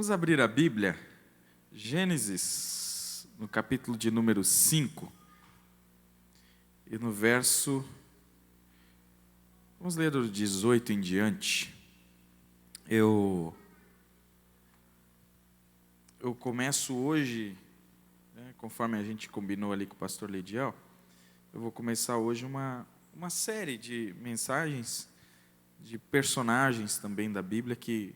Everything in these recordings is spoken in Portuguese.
Vamos abrir a Bíblia, Gênesis, no capítulo de número 5, e no verso, vamos ler do 18 em diante. Eu começo hoje, conforme a gente combinou ali com o pastor Lediel, eu vou começar hoje uma série de mensagens, de personagens também da Bíblia que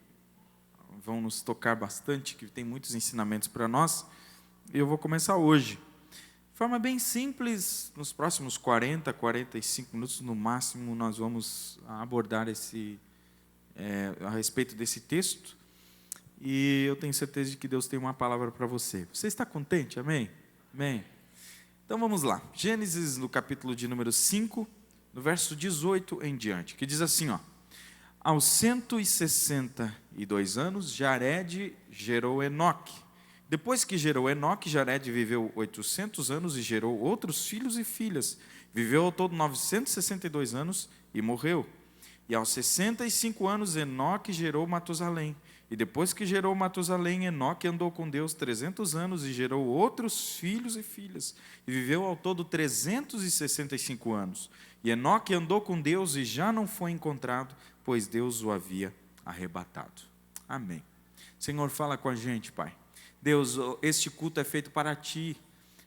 vão nos tocar bastante, que tem muitos ensinamentos para nós, e eu vou começar hoje. De forma bem simples, nos próximos 45 minutos no máximo, nós vamos abordar a respeito desse texto, e eu tenho certeza de que Deus tem uma palavra para você. Você está contente? Amém? Amém. Então vamos lá, Gênesis no capítulo de número 5, no verso 18 em diante, que diz assim, aos 162 anos, Jared gerou Enoque. Depois que gerou Enoque, Jared viveu 800 anos e gerou outros filhos e filhas. Viveu ao todo 962 anos e morreu. E aos 65 anos, Enoque gerou Matusalém. E depois que gerou Matusalém, Enoque andou com Deus 300 anos e gerou outros filhos e filhas. E viveu ao todo 365 anos. E Enoque andou com Deus e já não foi encontrado, pois Deus o havia arrebatado. Amém. Senhor, fala com a gente, Pai. Deus, este culto é feito para Ti.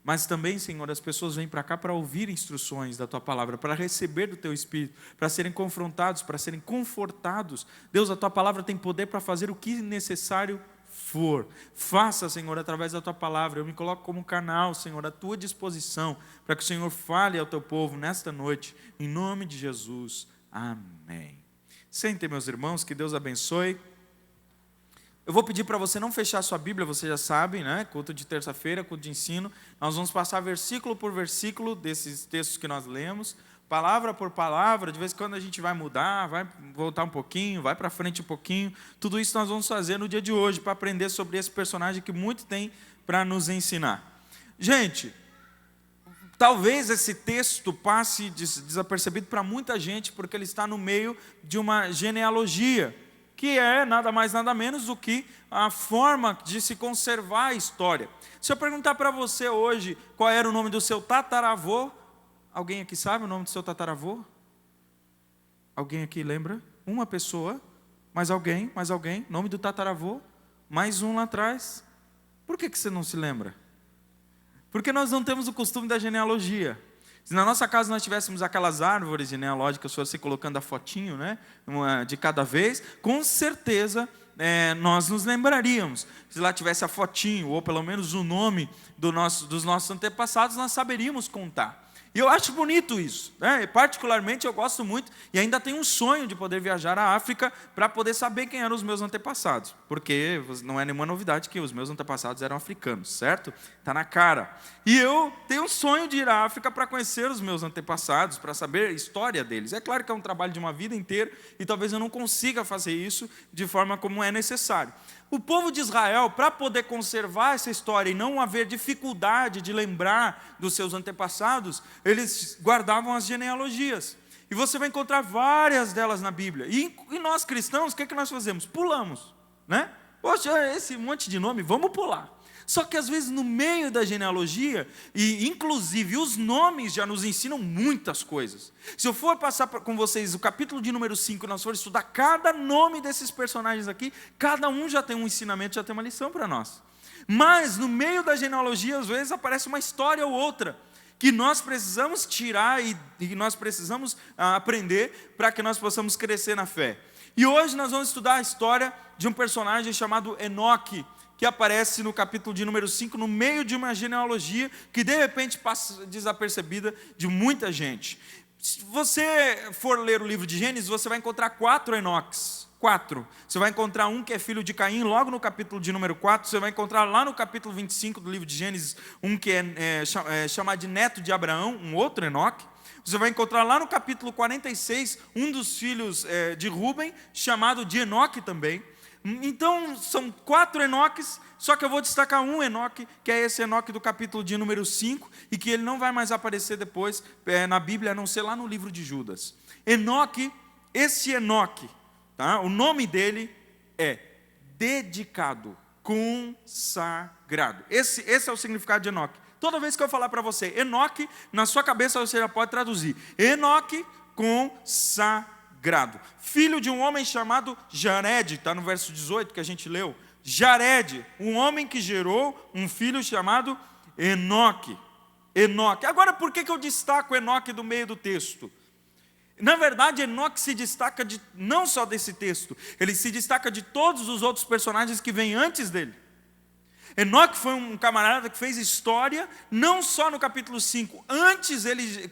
Mas também, Senhor, as pessoas vêm para cá para ouvir instruções da Tua palavra, para receber do Teu Espírito, para serem confrontados, para serem confortados. Deus, a Tua palavra tem poder para fazer o que necessário for. Faça, Senhor, através da Tua palavra. Eu me coloco como canal, Senhor, à Tua disposição, para que o Senhor fale ao Teu povo nesta noite, em nome de Jesus. Amém. Sentem, meus irmãos, que Deus abençoe. Eu vou pedir para você não fechar sua Bíblia, você já sabe, né? Culto de terça-feira, culto de ensino. Nós vamos passar versículo por versículo desses textos que nós lemos, palavra por palavra. De vez em quando a gente vai mudar, vai voltar um pouquinho, vai para frente um pouquinho. Tudo isso nós vamos fazer no dia de hoje, para aprender sobre esse personagem que muito tem para nos ensinar. Gente, talvez esse texto passe desapercebido para muita gente, porque ele está no meio de uma genealogia, que é nada mais, nada menos do que a forma de se conservar a história. Se eu perguntar para você hoje qual era o nome do seu tataravô, alguém aqui sabe o nome do seu tataravô? Alguém aqui lembra? Uma pessoa, mais alguém, nome do tataravô, mais um lá atrás. Por que você não se lembra? Porque nós não temos o costume da genealogia. Se na nossa casa nós tivéssemos aquelas árvores genealógicas, fosse colocando a fotinho, né, de cada vez, com certeza nós nos lembraríamos. Se lá tivesse a fotinho, ou pelo menos o nome dos nossos antepassados, nós saberíamos contar. E eu acho bonito isso, né? E particularmente eu gosto muito, e ainda tenho um sonho de poder viajar à África para poder saber quem eram os meus antepassados, porque não é nenhuma novidade que os meus antepassados eram africanos, certo? Está na cara. E eu tenho um sonho de ir à África para conhecer os meus antepassados, para saber a história deles. É claro que é um trabalho de uma vida inteira, e talvez eu não consiga fazer isso de forma como é necessário. O povo de Israel, para poder conservar essa história e não haver dificuldade de lembrar dos seus antepassados, eles guardavam as genealogias. E você vai encontrar várias delas na Bíblia. E nós cristãos, o que nós fazemos? Pulamos, né? Poxa, esse monte de nome, vamos pular. Só que às vezes no meio da genealogia, e inclusive os nomes já nos ensinam muitas coisas. Se eu for passar com vocês o capítulo de número 5, nós formos estudar cada nome desses personagens aqui, cada um já tem um ensinamento, já tem uma lição para nós. Mas no meio da genealogia, às vezes aparece uma história ou outra, que nós precisamos tirar e nós precisamos aprender para que nós possamos crescer na fé. E hoje nós vamos estudar a história de um personagem chamado Enoque, que aparece no capítulo de número 5, no meio de uma genealogia que de repente passa desapercebida de muita gente. Se você for ler o livro de Gênesis, você vai encontrar 4 Enoques. 4. Você vai encontrar um que é filho de Caim, logo no capítulo de número 4. Você vai encontrar lá no capítulo 25 do livro de Gênesis, um que é chamado de neto de Abraão, um outro Enoque. Você vai encontrar lá no capítulo 46, um dos filhos de Rúben, chamado de Enoque também. Então, são 4 Enoques, só que eu vou destacar um Enoque, que é esse Enoque do capítulo de número 5, e que ele não vai mais aparecer depois na Bíblia, a não ser lá no livro de Judas. Enoque, esse Enoque, tá? O nome dele é dedicado. consagrado. Esse é o significado de Enoque. Toda vez que eu falar para você Enoque, na sua cabeça você já pode traduzir. Enoque consagrado. Filho de um homem chamado Jared, está no verso 18 que a gente leu. Jared, um homem que gerou um filho chamado Enoque. Enoque. Agora, por que eu destaco Enoque do meio do texto? Na verdade, Enoque se destaca não só desse texto, ele se destaca de todos os outros personagens que vêm antes dele. Enoque foi um camarada que fez história, não só no capítulo 5. Antes,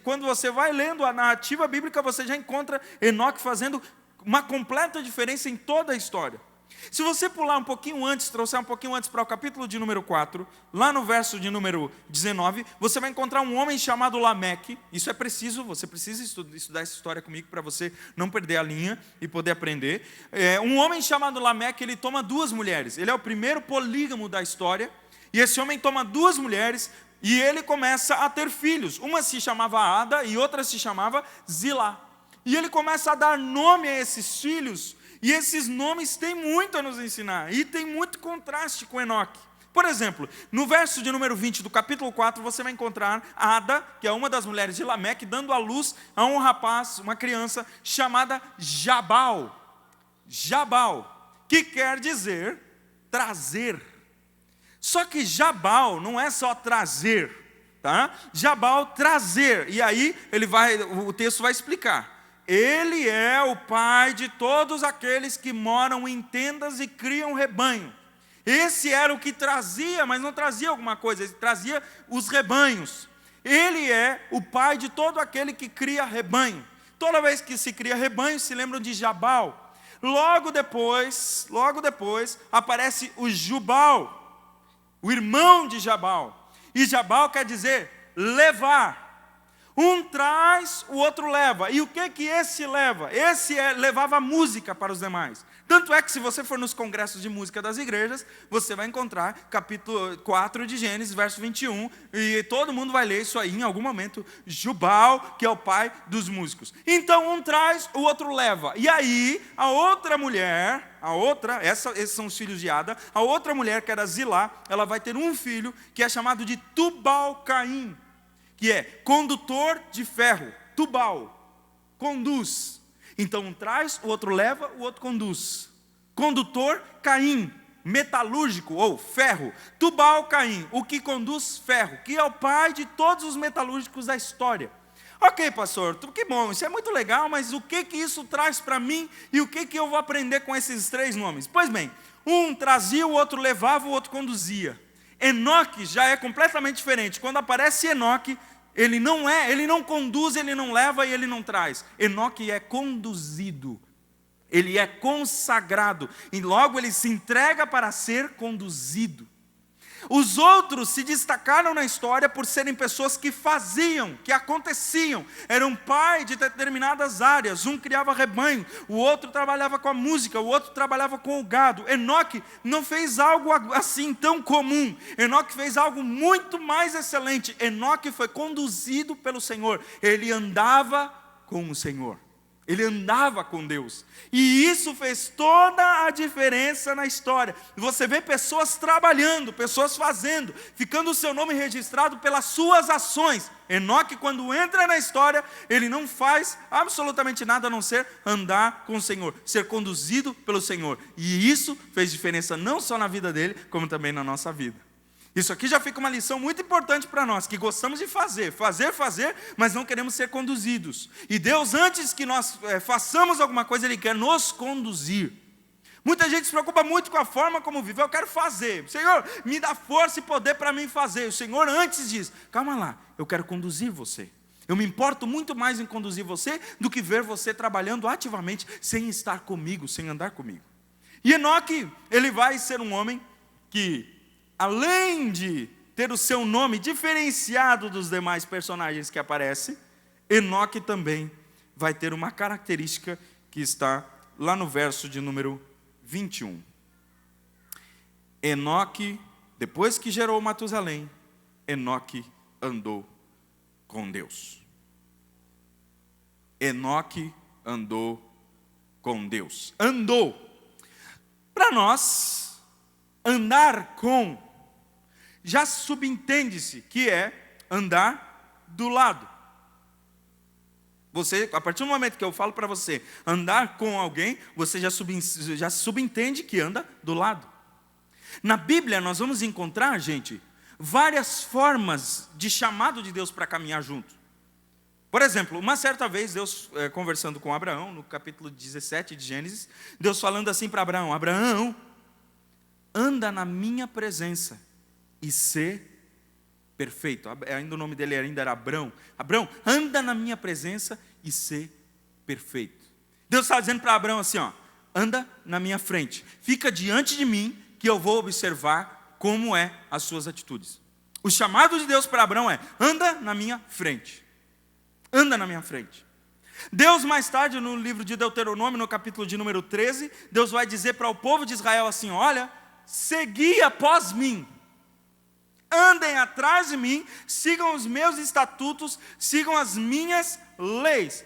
quando você vai lendo a narrativa bíblica, você já encontra Enoque fazendo uma completa diferença em toda a história. Se você pular um pouquinho antes, trouxer um pouquinho antes para o capítulo de número 4, lá no verso de número 19, você vai encontrar um homem chamado Lameque. Isso é preciso, você precisa estudar essa história comigo para você não perder a linha e poder aprender. Um homem chamado Lameque, ele toma 2 mulheres. Ele é o primeiro polígamo da história. E esse homem toma 2 mulheres e ele começa a ter filhos. Uma se chamava Ada e outra se chamava Zilá. E ele começa a dar nome a esses filhos. E esses nomes têm muito a nos ensinar, e tem muito contraste com Enoque. Por exemplo, no verso de número 20 do capítulo 4, você vai encontrar Ada, que é uma das mulheres de Lameque, dando à luz a um rapaz, uma criança, chamada Jabal. Jabal, que quer dizer trazer. Só que Jabal não é só trazer, tá? Jabal, trazer. E aí o texto vai explicar. Ele é o pai de todos aqueles que moram em tendas e criam rebanho. Esse era o que trazia, mas não trazia alguma coisa, ele trazia os rebanhos. Ele é o pai de todo aquele que cria rebanho. Toda vez que se cria rebanho, se lembram de Jabal. Logo depois, aparece o Jubal, o irmão de Jabal. E Jabal quer dizer levar. Um traz, o outro leva. E o que esse leva? Levava música para os demais. Tanto é que se você for nos congressos de música das igrejas, você vai encontrar capítulo 4 de Gênesis, verso 21, e todo mundo vai ler isso aí em algum momento. Jubal, que é o pai dos músicos. Então um traz, o outro leva. E aí a outra mulher, esses são os filhos de Ada, a outra mulher, que era Zilá, ela vai ter um filho que é chamado de Tubal-Caim, que é condutor de ferro. Tubal, conduz. Então um traz, o outro leva, o outro conduz. Condutor, Caim, metalúrgico ou ferro. Tubal-Caim, o que conduz ferro, que é o pai de todos os metalúrgicos da história. Ok, pastor, que bom, isso é muito legal, mas o que isso traz para mim e o que eu vou aprender com esses 3 nomes? Pois bem, um trazia, o outro levava, o outro conduzia. Enoque já é completamente diferente. Quando aparece Enoque, ele não conduz, ele não leva e ele não traz. Enoque é conduzido, ele é consagrado, e logo ele se entrega para ser conduzido. Os outros se destacaram na história por serem pessoas que faziam, que aconteciam. Eram pai de determinadas áreas. Um criava rebanho, o outro trabalhava com a música, o outro trabalhava com o gado. Enoque não fez algo assim tão comum. Enoque fez algo muito mais excelente. Enoque foi conduzido pelo Senhor. Ele andava com o Senhor. Ele andava com Deus. E isso fez toda a diferença na história. Você vê pessoas trabalhando, pessoas fazendo, ficando o seu nome registrado pelas suas ações. Enoque, quando entra na história, ele não faz absolutamente nada a não ser andar com o Senhor, ser conduzido pelo Senhor. E isso fez diferença não só na vida dele, como também na nossa vida. Isso aqui já fica uma lição muito importante para nós, que gostamos de fazer, mas não queremos ser conduzidos. E Deus, antes que nós façamos alguma coisa, Ele quer nos conduzir. Muita gente se preocupa muito com a forma como vive. Eu quero fazer. Senhor, me dá força e poder para mim fazer. O Senhor antes diz, calma lá, eu quero conduzir você. Eu me importo muito mais em conduzir você do que ver você trabalhando ativamente, sem estar comigo, sem andar comigo. E Enoque, ele vai ser um homem que, além de ter o seu nome diferenciado dos demais personagens que aparecem, Enoque também vai ter uma característica que está lá no verso de número 21. Enoque, depois que gerou Matusalém, Enoque andou com Deus. Enoque andou com Deus. Andou. Para nós, Andar com, já subentende-se que é andar do lado. Você, a partir do momento que eu falo para você andar com alguém, você já subentende que anda do lado. Na Bíblia nós vamos encontrar, gente, várias formas de chamado de Deus para caminhar junto. Por exemplo, uma certa vez, Deus conversando com Abraão, no capítulo 17 de Gênesis, Deus falando assim para Abraão: Abraão, anda na minha presença e ser perfeito. Ainda o nome dele ainda era Abrão. Abrão, anda na minha presença e ser perfeito. Deus está dizendo para Abrão assim, ó: anda na minha frente, fica diante de mim, que eu vou observar como é as suas atitudes. O chamado de Deus para Abrão é: anda na minha frente. Anda na minha frente. Deus mais tarde, no livro de Deuteronômio, no capítulo de número 13, Deus vai dizer para o povo de Israel assim: olha, segui após mim, andem atrás de mim, sigam os meus estatutos, sigam as minhas leis.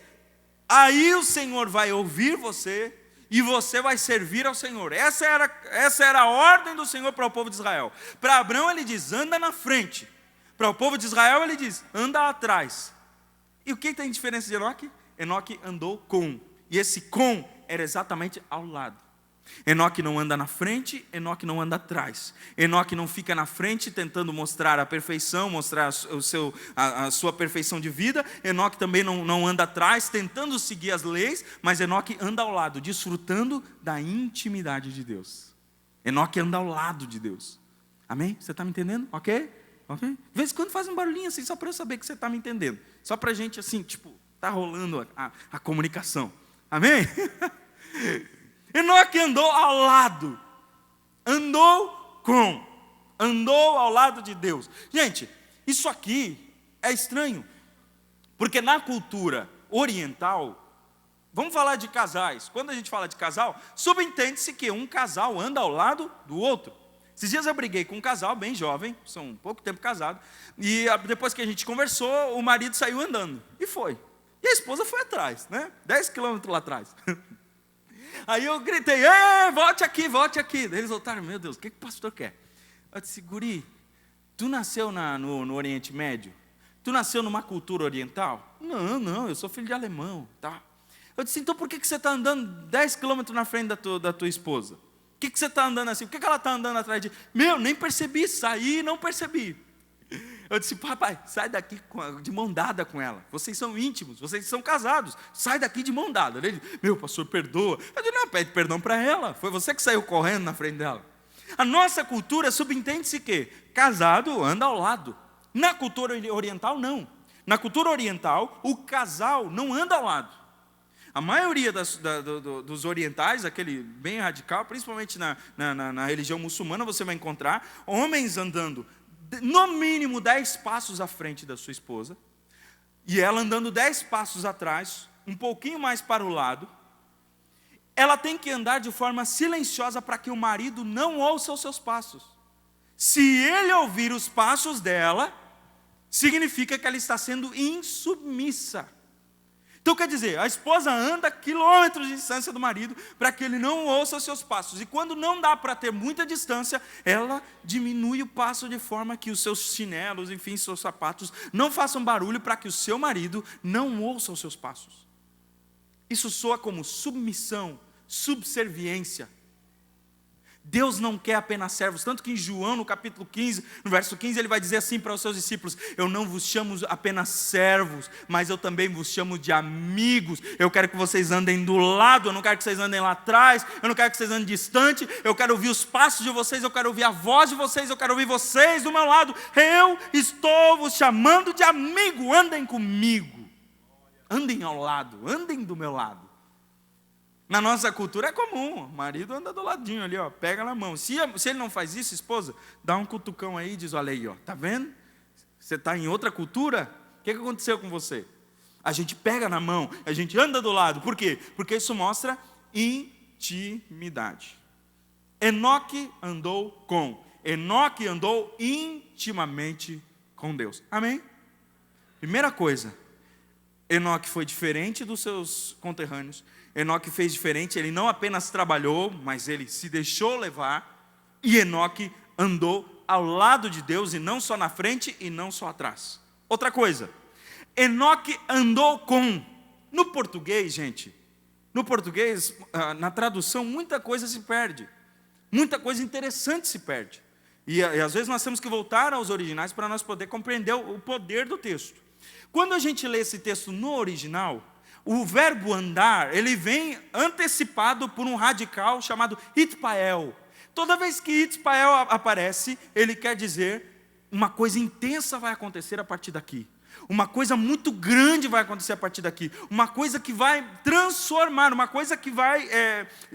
Aí o Senhor vai ouvir você e você vai servir ao Senhor. Essa era a ordem do Senhor para o povo de Israel. Para Abraão ele diz: anda na frente. Para o povo de Israel ele diz: anda atrás. E o que tem diferença de Enoque? Enoque andou com, e esse com era exatamente ao lado. Enoque não anda na frente, Enoque não anda atrás. Enoque não fica na frente tentando mostrar a perfeição, mostrar a sua perfeição de vida. Enoque também não anda atrás tentando seguir as leis, mas Enoque anda ao lado, desfrutando da intimidade de Deus. Enoque anda ao lado de Deus. Amém? Você está me entendendo? Ok? De vez em quando faz um barulhinho assim, só para eu saber que você está me entendendo. Só para a gente assim, tipo, está rolando a comunicação. Amém? Enoque andou ao lado, andou ao lado de Deus. Gente, isso aqui é estranho, porque na cultura oriental, vamos falar de casais. Quando a gente fala de casal, subentende-se que um casal anda ao lado do outro. Esses dias eu briguei com um casal bem jovem, são um pouco tempo casado, e depois que a gente conversou, o marido saiu andando, e foi. E a esposa foi atrás, né? 10 quilômetros lá atrás. Aí eu gritei: volte aqui, volte aqui. Daí eles voltaram: meu Deus, o que o pastor quer? Eu disse: guri, tu nasceu no Oriente Médio? Tu nasceu numa cultura oriental? Não, eu sou filho de alemão. Tá? Eu disse: então por que você está andando 10 quilômetros na frente da tua esposa? Por que você está andando assim? Por que ela está andando atrás de... nem percebi, saí e não percebi. Eu disse: papai, sai daqui de mão dada com ela. Vocês são íntimos, vocês são casados. Sai daqui de mão dada. Ele disse: meu pastor, perdoa. Eu disse: não, pede perdão para ela. Foi você que saiu correndo na frente dela. A nossa cultura subentende-se que casado anda ao lado. Na cultura oriental, não. Na cultura oriental, o casal não anda ao lado. A maioria dos orientais, aquele bem radical, principalmente na religião muçulmana, você vai encontrar homens andando no mínimo 10 passos à frente da sua esposa, e ela andando 10 passos atrás, um pouquinho mais para o lado. Ela tem que andar de forma silenciosa para que o marido não ouça os seus passos. Se ele ouvir os passos dela, significa que ela está sendo insubmissa. Então quer dizer, a esposa anda quilômetros de distância do marido para que ele não ouça os seus passos. E quando não dá para ter muita distância, ela diminui o passo de forma que os seus chinelos, enfim, seus sapatos, não façam barulho para que o seu marido não ouça os seus passos. Isso soa como submissão, subserviência. Deus não quer apenas servos, tanto que em João, no capítulo 15, no verso 15, ele vai dizer assim para os seus discípulos: eu não vos chamo apenas servos, mas eu também vos chamo de amigos. Eu quero que vocês andem do lado, eu não quero que vocês andem lá atrás, eu não quero que vocês andem distante, eu quero ouvir os passos de vocês, eu quero ouvir a voz de vocês, eu quero ouvir vocês do meu lado. Eu estou vos chamando de amigo, andem comigo, andem ao lado, andem do meu lado. Na nossa cultura é comum, o marido anda do ladinho ali, ó, pega na mão. Se ele não faz isso, esposa, dá um cutucão aí e diz: olha aí, ó, tá vendo? Você está em outra cultura? O que aconteceu com você? A gente pega na mão, a gente anda do lado. Por quê? Porque isso mostra intimidade. Enoque andou intimamente com Deus. Amém? Primeira coisa, Enoque foi diferente dos seus conterrâneos. Enoque fez diferente, ele não apenas trabalhou, mas ele se deixou levar E Enoque andou ao lado de Deus, e não só na frente e não só atrás. Outra coisa, Enoque andou com... No português, gente, no português, na tradução, muita coisa se perde. Muita coisa interessante se perde. E às vezes nós temos que voltar aos originais para nós poder compreender o poder do texto. Quando a gente lê esse texto no original, o verbo andar, ele vem antecipado por um radical chamado itpael. Toda vez que itpael aparece, ele quer dizer uma coisa intensa vai acontecer a partir daqui. Uma coisa muito grande vai acontecer a partir daqui. Uma coisa que vai transformar, uma coisa que vai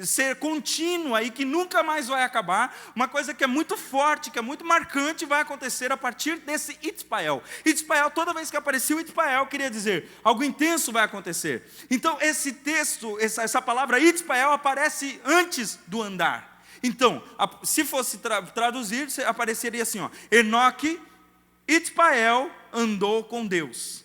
ser contínua e que nunca mais vai acabar. Uma coisa que é muito forte, que é muito marcante, vai acontecer a partir desse itpael. Itpael, toda vez que aparecia o itpael, queria dizer, algo intenso vai acontecer. Então, esse texto, essa palavra itpael aparece antes do andar. Então, se fosse traduzir, apareceria assim, ó, Enoque, itpael, andou com Deus.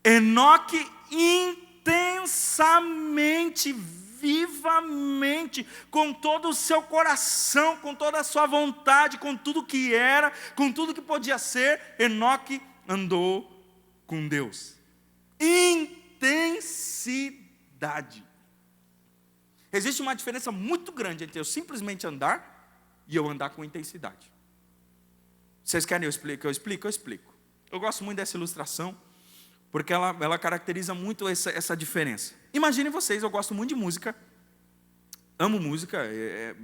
Enoque intensamente, vivamente, com todo o seu coração, com toda a sua vontade, com tudo que era, com tudo que podia ser, Enoque andou com Deus. Intensidade. Existe uma diferença muito grande entre eu simplesmente andar e eu andar com intensidade. Vocês querem que eu explique? Eu explico. Eu gosto muito dessa ilustração, porque ela caracteriza muito essa diferença. Imaginem vocês, eu gosto muito de música, amo música, é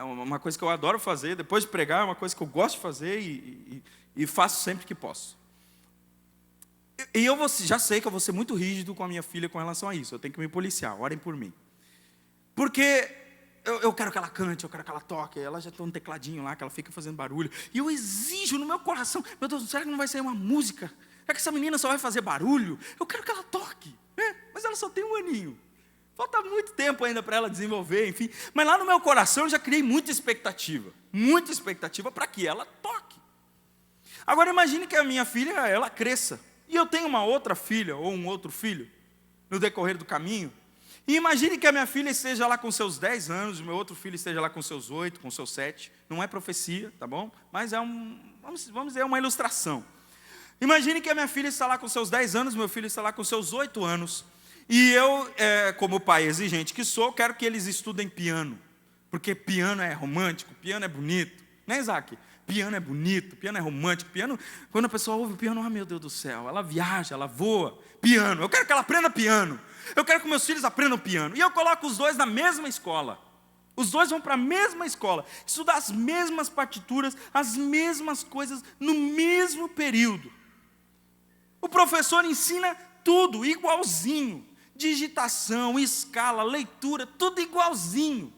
uma coisa que eu adoro fazer, depois de pregar, é uma coisa que eu gosto de fazer e faço sempre que posso. E eu já sei que eu vou ser muito rígido com a minha filha com relação a isso, eu tenho que me policiar, orem por mim. Porque eu quero que ela cante, eu quero que ela toque, ela já tem um tecladinho lá, que ela fica fazendo barulho, e eu exijo no meu coração, meu Deus, será que não vai sair uma música? Será que essa menina só vai fazer barulho? Eu quero que ela toque, né? Mas ela só tem 1 aninho, falta muito tempo ainda para ela desenvolver, enfim, mas lá no meu coração eu já criei muita expectativa para que ela toque. Agora imagine que a minha filha, ela cresça, e eu tenho uma outra filha, ou um outro filho, no decorrer do caminho. E imagine que a minha filha esteja lá com seus 10 anos, o meu outro filho esteja lá com seus 8, com seus 7. Não é profecia, tá bom? Mas vamos dizer, é uma ilustração. Imagine que a minha filha está lá com seus 10 anos, meu filho está lá com seus 8 anos. E eu, como pai exigente que sou, quero que eles estudem piano. Porque piano é romântico, piano é bonito. Né, Isaac? Piano é bonito, piano é romântico. Piano, quando a pessoa ouve o piano, oh meu Deus do céu, ela viaja, ela voa. Piano, eu quero que ela aprenda piano. Eu quero que meus filhos aprendam piano. E eu coloco os dois na mesma escola. Os dois vão para a mesma escola. Estudar as mesmas partituras, as mesmas coisas, no mesmo período. O professor ensina tudo igualzinho. Digitação, escala, leitura, tudo igualzinho.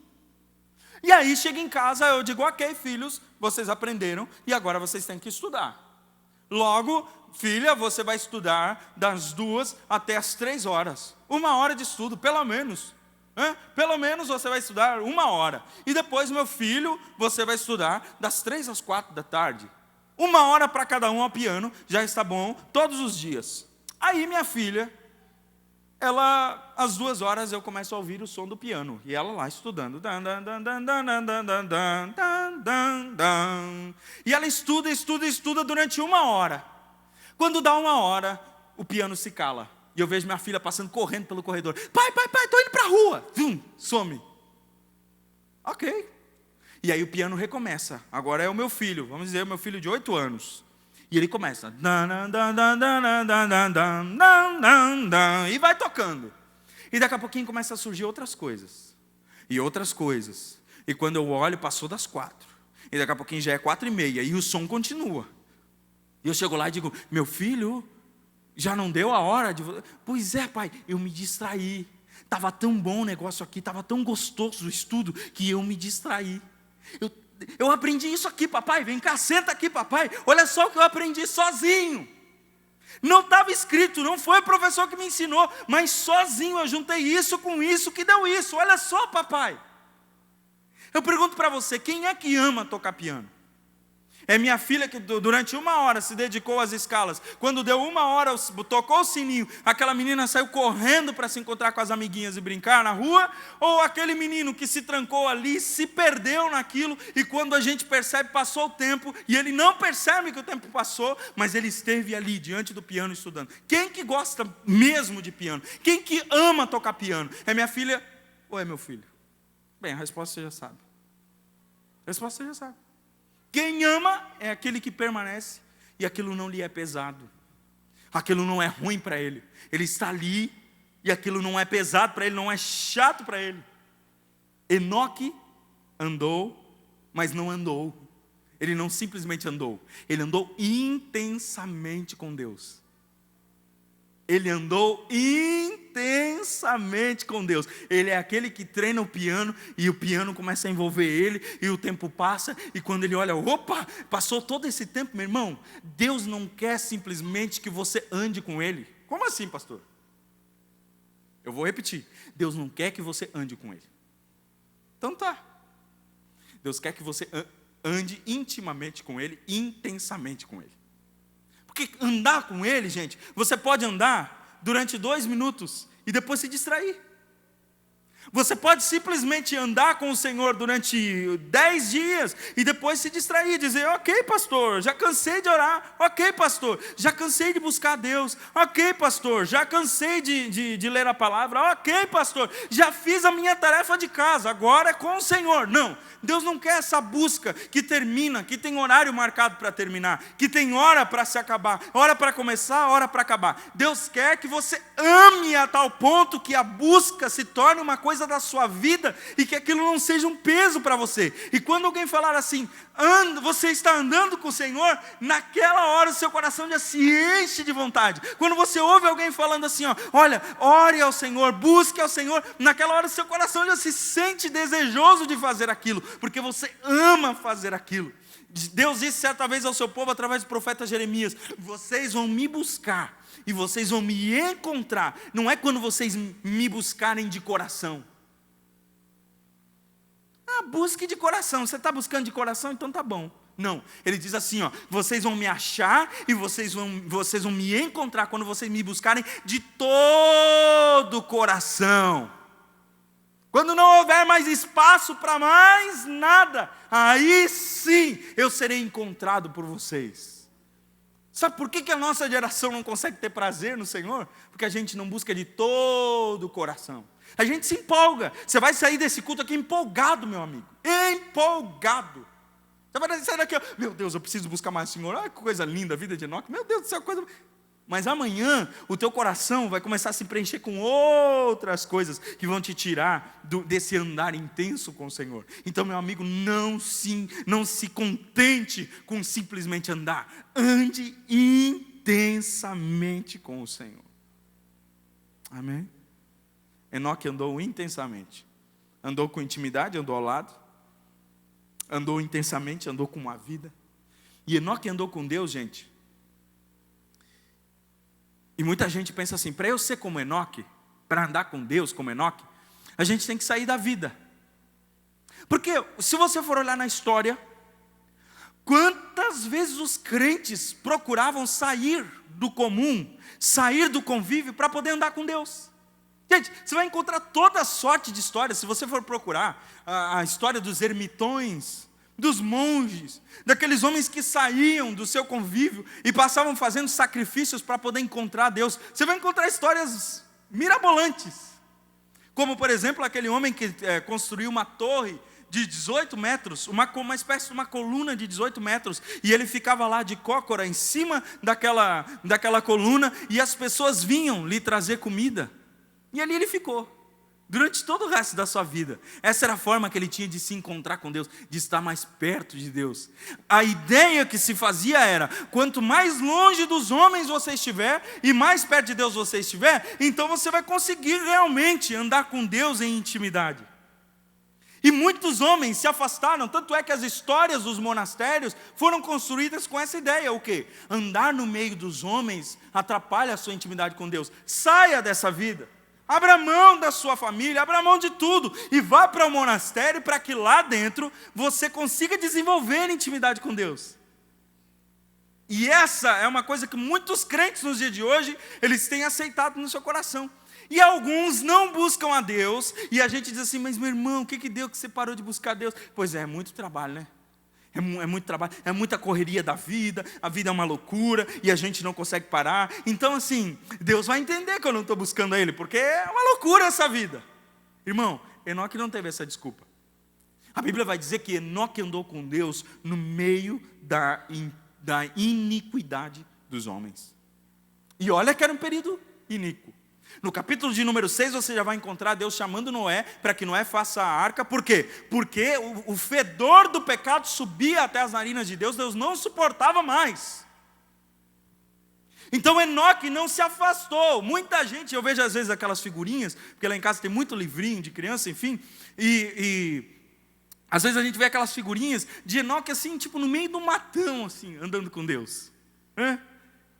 E aí chega em casa, eu digo, ok, filhos, vocês aprenderam e agora vocês têm que estudar. Logo, filha, você vai estudar das 2 até as 3 horas. 1 hora de estudo, pelo menos. Pelo menos você vai estudar 1 hora. E depois, meu filho, você vai estudar das 3 às 4 da tarde. 1 hora para cada um ao piano, já está bom, todos os dias. Aí minha filha, ela, às 2 horas eu começo a ouvir o som do piano. E ela lá estudando. E ela estuda durante 1 hora. Quando dá 1 hora, o piano se cala. E eu vejo minha filha passando correndo pelo corredor. Pai, estou indo para a rua. Some. Ok. E aí o piano recomeça. Agora é o meu filho, vamos dizer, o meu filho de 8 anos. E ele começa. E vai tocando. E daqui a pouquinho começa a surgir outras coisas. E outras coisas. E quando eu olho, passou das 4. E daqui a pouquinho já é 4:30. E o som continua. E eu chego lá e digo, meu filho, já não deu a hora de... Pois é, pai, eu me distraí. Estava tão bom o negócio aqui, estava tão gostoso o estudo, que eu me distraí. Eu aprendi isso aqui, papai, vem cá, senta aqui, papai. Olha só o que eu aprendi sozinho. Não estava escrito, não foi o professor que me ensinou, mas sozinho eu juntei isso com isso que deu isso. Olha só, papai. Eu pergunto para você, quem é que ama tocar piano? É minha filha que durante 1 hora se dedicou às escalas. Quando deu 1 hora, tocou o sininho, aquela menina saiu correndo para se encontrar com as amiguinhas e brincar na rua? Ou aquele menino que se trancou ali, se perdeu naquilo, e quando a gente percebe, passou o tempo, e ele não percebe que o tempo passou, mas ele esteve ali, diante do piano, estudando. Quem que gosta mesmo de piano? Quem que ama tocar piano? É minha filha ou é meu filho? Bem, a resposta você já sabe. A resposta você já sabe. Quem ama é aquele que permanece e aquilo não lhe é pesado. Aquilo não é ruim para ele. Ele está ali e aquilo não é pesado para ele, não é chato para ele. Enoque andou, mas não andou. Ele não simplesmente andou. Ele andou intensamente com Deus. Ele andou intensamente com Deus. Ele é aquele que treina o piano e o piano começa a envolver ele e o tempo passa e quando ele olha, opa, passou todo esse tempo, meu irmão. Deus não quer simplesmente que você ande com ele. Como assim, pastor? Eu vou repetir. Deus não quer que você ande com ele. Então tá. Deus quer que você ande intimamente com ele, intensamente com ele. Porque andar com ele, gente, você pode andar durante 2 minutos e depois se distrair. Você pode simplesmente andar com o Senhor durante 10 dias e depois se distrair, dizer, ok, pastor, já cansei de orar, ok, pastor, já cansei de buscar a Deus, ok, pastor, já cansei de ler a palavra, ok, pastor, já fiz a minha tarefa de casa, agora é com o Senhor. Não, Deus não quer essa busca que termina, que tem horário marcado para terminar, que tem hora para se acabar, hora para começar, hora para acabar. Deus quer que você ame a tal ponto que a busca se torne uma coisa da sua vida e que aquilo não seja um peso para você. E quando alguém falar assim, você está andando com o Senhor, naquela hora o seu coração já se enche de vontade. Quando você ouve alguém falando assim, olha, ore ao Senhor, busque ao Senhor, naquela hora o seu coração já se sente desejoso de fazer aquilo, porque você ama fazer aquilo. Deus disse certa vez ao seu povo através do profeta Jeremias, vocês vão me buscar e vocês vão me encontrar. Não é quando vocês me buscarem de coração. Busque de coração. Você está buscando de coração, então tá bom. Não, ele diz assim, vocês vão me achar e vocês vão me encontrar quando vocês me buscarem de todo o coração. Quando não houver mais espaço para mais nada, aí sim eu serei encontrado por vocês. Sabe por que a nossa geração não consegue ter prazer no Senhor? Porque a gente não busca de todo o coração. A gente se empolga. Você vai sair desse culto aqui empolgado, meu amigo. Empolgado. Você vai sair daqui, meu Deus, eu preciso buscar mais o Senhor. Olha que coisa linda, a vida de Enoque. Meu Deus do céu, coisa... Mas amanhã o teu coração vai começar a se preencher com outras coisas que vão te tirar desse andar intenso com o Senhor. Então, meu amigo, não se contente com simplesmente andar. Ande intensamente com o Senhor. Amém? Enoque andou intensamente. Andou com intimidade, andou ao lado. Andou intensamente, andou com uma vida. E Enoque andou com Deus, gente. E muita gente pensa assim, para eu ser como Enoque, para andar com Deus como Enoque, a gente tem que sair da vida. Porque se você for olhar na história, quantas vezes os crentes procuravam sair do comum, sair do convívio para poder andar com Deus? Gente, você vai encontrar toda sorte de histórias, se você for procurar a história dos ermitões, dos monges, daqueles homens que saíam do seu convívio e passavam fazendo sacrifícios para poder encontrar Deus. Você vai encontrar histórias mirabolantes, como por exemplo aquele homem que construiu uma torre de 18 metros, uma espécie de uma coluna de 18 metros, e ele ficava lá de cócora em cima daquela coluna, e as pessoas vinham lhe trazer comida, e ali ele ficou durante todo o resto da sua vida. Essa era a forma que ele tinha de se encontrar com Deus, de estar mais perto de Deus. A ideia que se fazia era, quanto mais longe dos homens você estiver, e mais perto de Deus você estiver, então você vai conseguir realmente andar com Deus em intimidade. E muitos homens se afastaram, tanto é que as histórias dos monastérios foram construídas com essa ideia, o quê? Andar no meio dos homens atrapalha a sua intimidade com Deus. Saia dessa vida. Abra mão da sua família, abra mão de tudo e vá para o monastério para que lá dentro você consiga desenvolver intimidade com Deus. E essa é uma coisa que muitos crentes nos dias de hoje, eles têm aceitado no seu coração. E alguns não buscam a Deus, e a gente diz assim, mas meu irmão, o que deu que você parou de buscar Deus? Pois é muito trabalho, né? É muito trabalho, é muita correria da vida, a vida é uma loucura, e a gente não consegue parar. Então assim, Deus vai entender que eu não estou buscando a Ele, porque é uma loucura essa vida. Irmão, Enoque não teve essa desculpa. A Bíblia vai dizer que Enoque andou com Deus no meio da iniquidade dos homens. E olha que era um período iníquo. No capítulo de número 6 você já vai encontrar Deus chamando Noé para que Noé faça a arca. Por quê? Porque o fedor do pecado subia até as narinas de Deus, Deus não suportava mais. Então Enoque não se afastou. Muita gente, eu vejo às vezes aquelas figurinhas, porque lá em casa tem muito livrinho de criança, enfim, e às vezes a gente vê aquelas figurinhas de Enoque assim, tipo no meio do matão, assim, andando com Deus.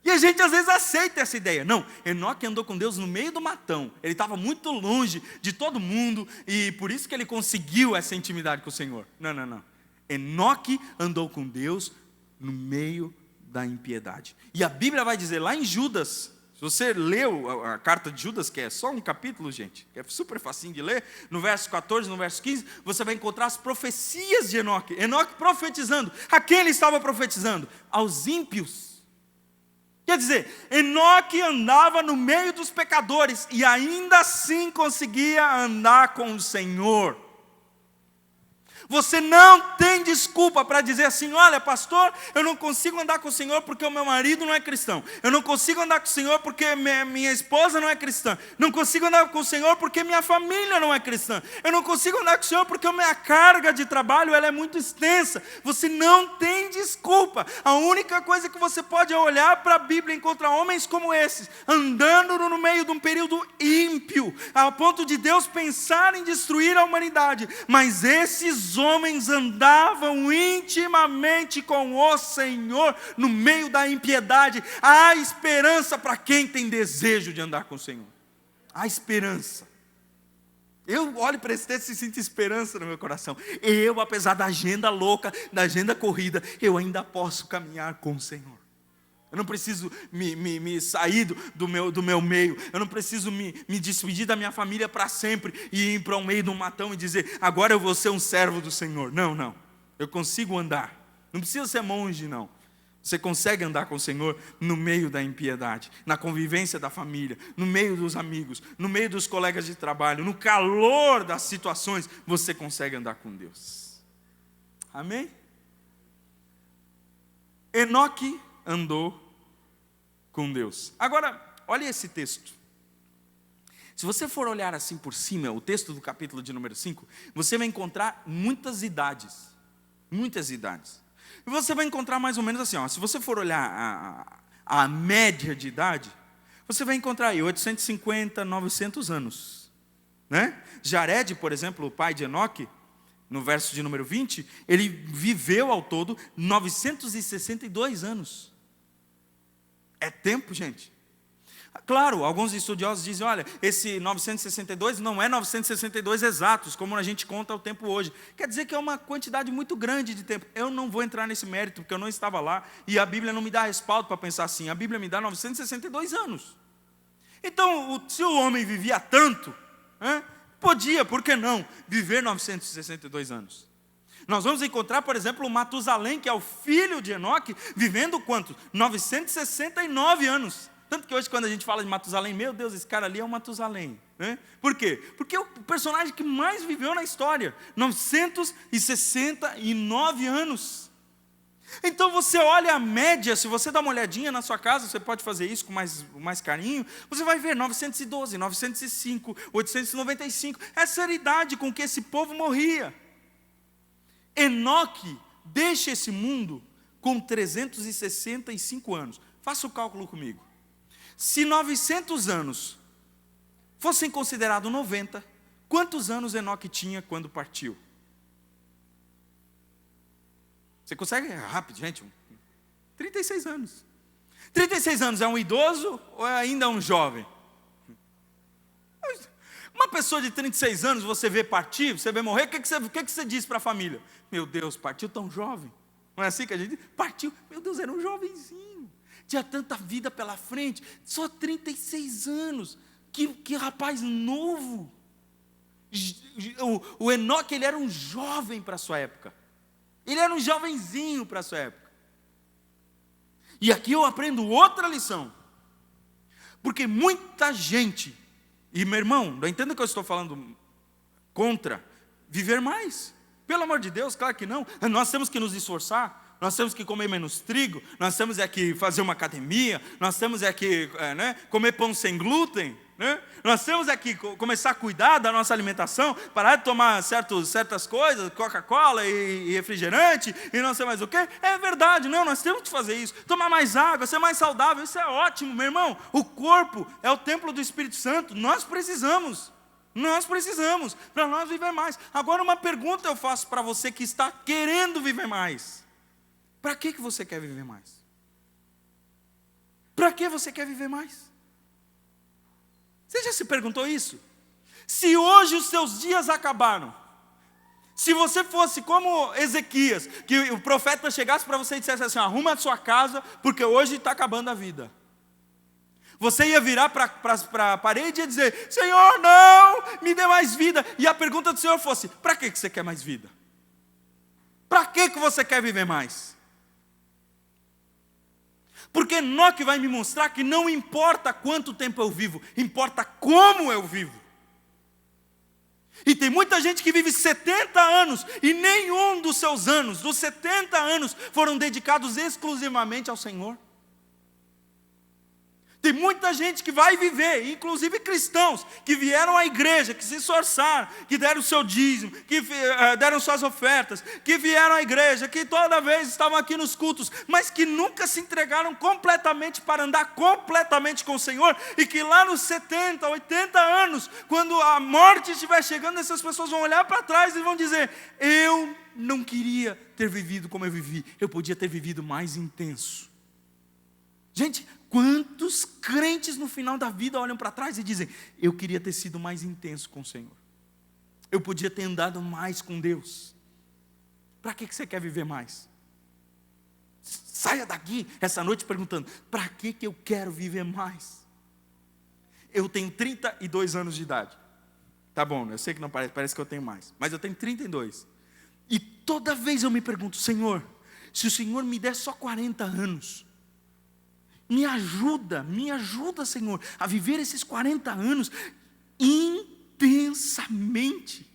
E a gente às vezes aceita essa ideia. Não, Enoque andou com Deus no meio do matão. Ele estava muito longe de todo mundo, e por isso que ele conseguiu essa intimidade com o Senhor. Não. Enoque andou com Deus no meio da impiedade. E a Bíblia vai dizer lá em Judas, se você leu a carta de Judas, que é só um capítulo, gente, que é super facinho de ler, no verso 14, no verso 15, você vai encontrar as profecias de Enoque. Enoque profetizando. A quem ele estava profetizando? Aos ímpios. Quer dizer, Enoque andava no meio dos pecadores e ainda assim conseguia andar com o Senhor. Você não tem desculpa para dizer assim, olha pastor, eu não consigo andar com o Senhor porque o meu marido não é cristão. Eu não consigo andar com o Senhor porque minha esposa não é cristã. Não consigo andar com o Senhor porque minha família não é cristã. Eu não consigo andar com o Senhor porque a minha carga de trabalho ela é muito extensa. Você não tem desculpa. A única coisa que você pode é olhar para a Bíblia e encontrar homens como esses, andando no meio de um período ímpio, ao ponto de Deus pensar em destruir a humanidade. Mas esses homens andavam intimamente com o Senhor no meio da impiedade. Há esperança para quem tem desejo de andar com o Senhor. Há esperança. Eu olho para esse texto e sinto esperança no meu coração. Eu, apesar da agenda louca, da agenda corrida, eu ainda posso caminhar com o Senhor. Eu não preciso me sair do meu meio. Eu não preciso me despedir da minha família para sempre e ir para o meio de um matão e dizer, agora eu vou ser um servo do Senhor. Não. Eu consigo andar. Não precisa ser monge, não. Você consegue andar com o Senhor no meio da impiedade, na convivência da família, no meio dos amigos, no meio dos colegas de trabalho, no calor das situações, você consegue andar com Deus. Amém? Enoque andou com Deus. Agora, olha esse texto. Se você for olhar assim por cima, o texto do capítulo de número 5, você vai encontrar muitas idades. Muitas idades. E você vai encontrar mais ou menos assim, se você for olhar a média de idade, você vai encontrar aí 850, 900 anos. Né? Jared, por exemplo, o pai de Enoque, no verso de número 20, ele viveu ao todo 962 anos. É tempo, gente. Claro, alguns estudiosos dizem, olha, esse 962 não é 962 exatos, como a gente conta o tempo hoje. Quer dizer que é uma quantidade muito grande de tempo. Eu não vou entrar nesse mérito, porque eu não estava lá, e a Bíblia não me dá respaldo para pensar assim. A Bíblia me dá 962 anos. Então, se o homem vivia tanto, podia, por que não, viver 962 anos? Nós vamos encontrar, por exemplo, o Matusalém, que é o filho de Enoque, vivendo quanto? 969 anos. Tanto que hoje, quando a gente fala de Matusalém, meu Deus, esse cara ali é o Matusalém. Por quê? Porque é o personagem que mais viveu na história. 969 anos. Então você olha a média, se você dá uma olhadinha na sua casa, você pode fazer isso com mais carinho, você vai ver 912, 905, 895. Essa era a idade com que esse povo morria. Enoque deixa esse mundo com 365 anos. Faça o cálculo comigo. Se 900 anos fossem considerados 90, quantos anos Enoque tinha quando partiu? Você consegue? É rápido, gente. 36 anos. 36 anos é um idoso ou é ainda um jovem? Uma pessoa de 36 anos, você vê partir, você vê morrer, o que você diz para a família? Meu Deus, partiu tão jovem. Não é assim que a gente partiu? Meu Deus, era um jovenzinho. Tinha tanta vida pela frente. Só 36 anos. Que rapaz novo. O Enoque, ele era um jovem para a sua época. Ele era um jovenzinho para a sua época. E aqui eu aprendo outra lição. Porque muita gente, e meu irmão, não entenda que eu estou falando contra viver mais. Pelo amor de Deus, claro que não. Nós temos que nos esforçar, nós temos que comer menos trigo, nós temos que fazer uma academia, nós temos que comer pão sem glúten, né? Nós temos que começar a cuidar da nossa alimentação, parar de tomar certas coisas, Coca-Cola e refrigerante, e não sei mais o que. É verdade, não, nós temos que fazer isso, tomar mais água, ser mais saudável, isso é ótimo, meu irmão. O corpo é o templo do Espírito Santo, nós precisamos para nós viver mais. Agora uma pergunta eu faço para você que está querendo viver mais. Para que você quer viver mais? Para que você quer viver mais? Você já se perguntou isso? Se hoje os seus dias acabaram, se você fosse como Ezequias, que o profeta chegasse para você e dissesse assim, arruma a sua casa, porque hoje está acabando a vida. Você ia virar para a parede e ia dizer, Senhor, não, me dê mais vida. E a pergunta do Senhor fosse, para que você quer mais vida? Para que você quer viver mais? Porque Enoque vai me mostrar que não importa quanto tempo eu vivo, importa como eu vivo. E tem muita gente que vive 70 anos, e nenhum dos seus anos, dos 70 anos, foram dedicados exclusivamente ao Senhor. Tem muita gente que vai viver, inclusive cristãos, que vieram à igreja, que se esforçaram, que deram o seu dízimo, que deram suas ofertas, que vieram à igreja, que toda vez estavam aqui nos cultos, mas que nunca se entregaram completamente para andar completamente com o Senhor, e que lá nos 70, 80 anos, quando a morte estiver chegando, essas pessoas vão olhar para trás e vão dizer, eu não queria ter vivido como eu vivi, eu podia ter vivido mais intenso. Gente, quantos crentes no final da vida olham para trás e dizem, eu queria ter sido mais intenso com o Senhor, eu podia ter andado mais com Deus. Para que você quer viver mais? Saia daqui essa noite perguntando, para que eu quero viver mais? Eu tenho 32 anos de idade. Tá bom, eu sei que não parece que eu tenho mais, mas eu tenho 32. E toda vez eu me pergunto, Senhor, se o Senhor me der só 40 anos, me ajuda, Senhor, a viver esses 40 anos intensamente.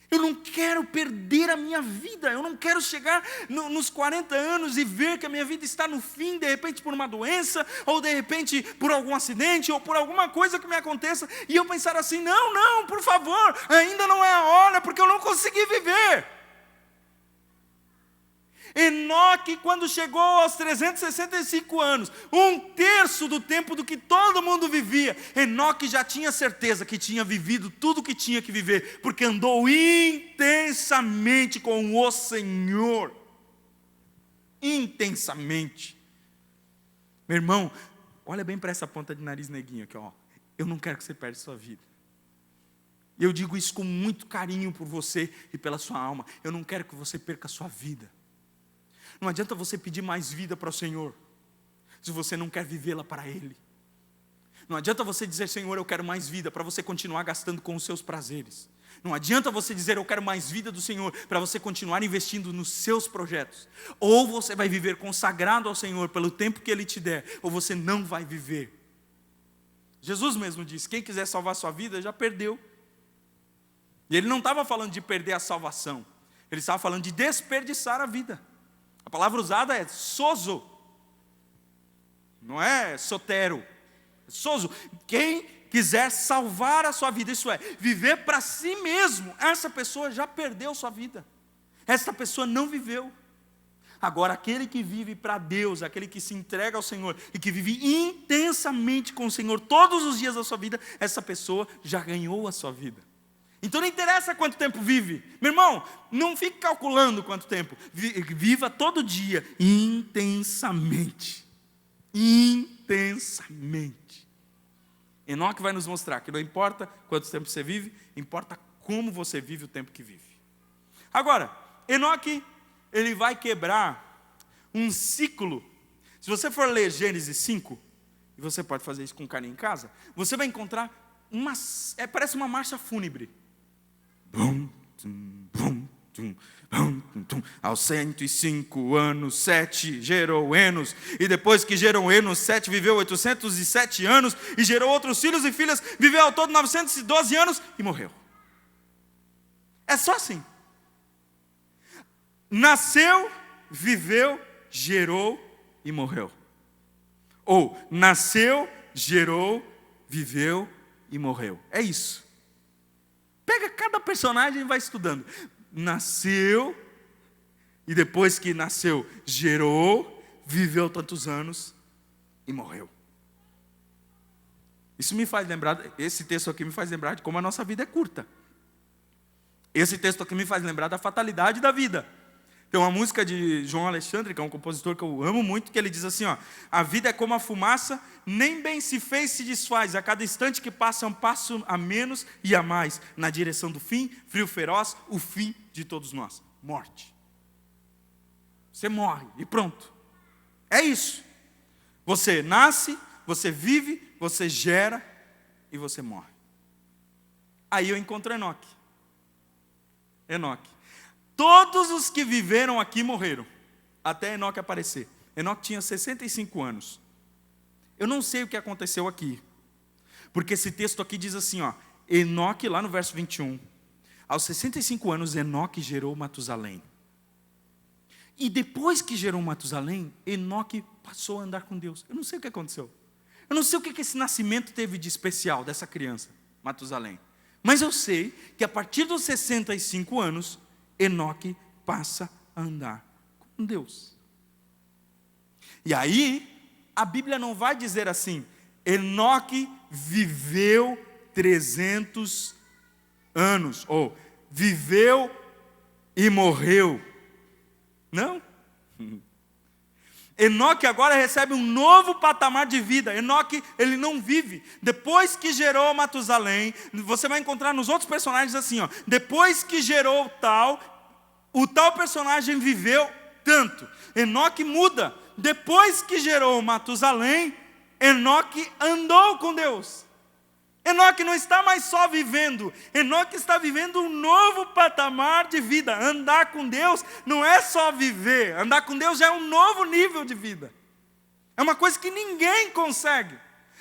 Eu não quero perder a minha vida, eu não quero chegar nos 40 anos e ver que a minha vida está no fim, de repente por uma doença, ou de repente por algum acidente, ou por alguma coisa que me aconteça, e eu pensar assim, não, por favor, ainda não é a hora, porque eu não consegui viver. Enoque, quando chegou aos 365 anos, 1/3 do tempo do que todo mundo vivia, Enoque já tinha certeza que tinha vivido tudo o que tinha que viver, porque andou intensamente com o Senhor. Intensamente. Meu irmão, olha bem para essa ponta de nariz neguinho aqui, ó. Eu não quero que você perca sua vida. E eu digo isso com muito carinho por você e pela sua alma. Eu não quero que você perca a sua vida. Não adianta você pedir mais vida para o Senhor, se você não quer vivê-la para Ele. Não adianta você dizer, Senhor, eu quero mais vida, para você continuar gastando com os seus prazeres. Não adianta você dizer, eu quero mais vida do Senhor, para você continuar investindo nos seus projetos. Ou você vai viver consagrado ao Senhor pelo tempo que Ele te der, ou você não vai viver. Jesus mesmo disse, quem quiser salvar sua vida, já perdeu. E Ele não estava falando de perder a salvação, Ele estava falando de desperdiçar a vida. A palavra usada é sozo, não é sotero, é sozo. Quem quiser salvar a sua vida, isso é, viver para si mesmo, essa pessoa já perdeu sua vida, essa pessoa não viveu. Agora, aquele que vive para Deus, aquele que se entrega ao Senhor, e que vive intensamente com o Senhor todos os dias da sua vida, essa pessoa já ganhou a sua vida. Então não interessa quanto tempo vive. Meu irmão, não fique calculando quanto tempo. Viva todo dia, intensamente. Intensamente. Enoque vai nos mostrar que não importa quanto tempo você vive, importa como você vive o tempo que vive. Agora, Enoque, ele vai quebrar um ciclo. Se você for ler Gênesis 5, e você pode fazer isso com carinho em casa, você vai encontrar parece uma marcha fúnebre. Bum, tum, bum, tum, bum, tum. Aos 105 anos, Sete gerou Enos, e depois que gerou Enos, Sete viveu 807 anos, e gerou outros filhos e filhas, viveu ao todo 912 anos, e morreu. É só assim. Nasceu, viveu, gerou e morreu. Ou, nasceu, gerou, viveu e morreu. É isso. Pega cada personagem e vai estudando. Nasceu, e depois que nasceu, gerou, viveu tantos anos e morreu. Isso me faz lembrar, esse texto aqui me faz lembrar de como a nossa vida é curta. Esse texto aqui me faz lembrar da fatalidade da vida. Tem uma música de João Alexandre, que é um compositor que eu amo muito, que ele diz assim, ó: a vida é como a fumaça, nem bem se fez, se desfaz. A cada instante que passa, um passo a menos e a mais, na direção do fim, frio feroz, o fim de todos nós. Morte. Você morre e pronto. É isso. Você nasce, você vive, você gera e você morre. Aí eu encontro Enoque. Todos os que viveram aqui morreram, até Enoque aparecer. Enoque tinha 65 anos. Eu não sei o que aconteceu aqui, porque esse texto aqui diz assim, ó, Enoque, lá no verso 21, aos 65 anos, Enoque gerou Matusalém. E depois que gerou Matusalém, Enoque passou a andar com Deus. Eu não sei o que aconteceu. Eu não sei o que esse nascimento teve de especial dessa criança, Matusalém. Mas eu sei que a partir dos 65 anos, Enoque passa a andar com Deus. E aí, a Bíblia não vai dizer assim, Enoque viveu 300 anos, ou viveu e morreu. Não. Enoque agora recebe um novo patamar de vida. Enoque, ele não vive. Depois que gerou Matusalém, você vai encontrar nos outros personagens assim, ó, depois que gerou o tal personagem viveu tanto. Enoque muda. Depois que gerou Matusalém, Enoque andou com Deus. Enoque não está mais só vivendo, Enoque está vivendo um novo patamar de vida. Andar com Deus não é só viver, andar com Deus já é um novo nível de vida. É uma coisa que ninguém consegue.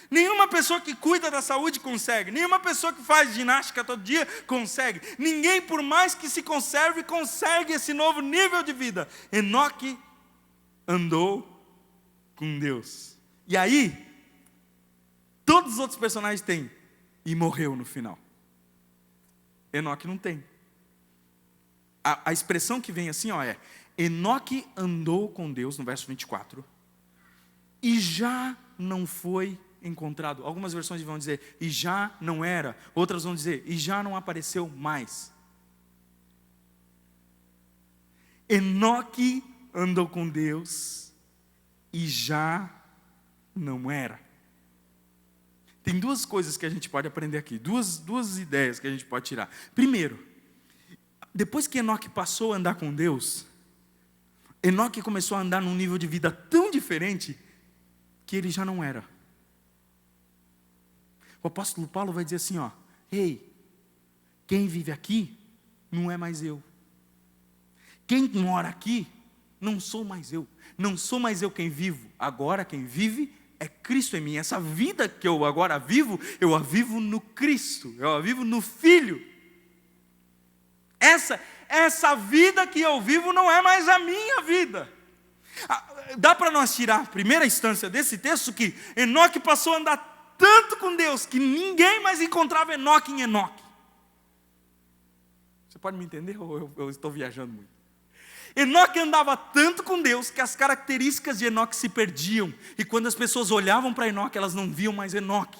Nenhuma pessoa que cuida da saúde consegue, nenhuma pessoa que faz ginástica todo dia consegue. Ninguém, por mais que se conserve, consegue esse novo nível de vida. Enoque andou com Deus. E aí, todos os outros personagens têm e morreu no final. Enoque não tem. A expressão que vem assim, ó, é Enoque andou com Deus, no verso 24, e já não foi encontrado. Algumas versões vão dizer, e já não era. Outras vão dizer, e já não apareceu mais. Enoque andou com Deus, e já não era. Tem duas coisas que a gente pode aprender aqui, duas ideias que a gente pode tirar. Primeiro, depois que Enoque passou a andar com Deus, Enoque começou a andar num nível de vida tão diferente que ele já não era. O apóstolo Paulo vai dizer assim, ó, ei, quem vive aqui não é mais eu. Quem mora aqui não sou mais eu. Não sou mais eu quem vivo. Agora quem vive é Cristo em mim. Essa vida que eu agora vivo, eu a vivo no Cristo, eu a vivo no Filho. Essa vida que eu vivo não é mais a minha vida. Dá para nós tirar a primeira instância desse texto que Enoque passou a andar tanto com Deus que ninguém mais encontrava Enoque em Enoque. Você pode me entender ou eu estou viajando muito? Enoque andava tanto com Deus que as características de Enoque se perdiam. E quando as pessoas olhavam para Enoque, elas não viam mais Enoque.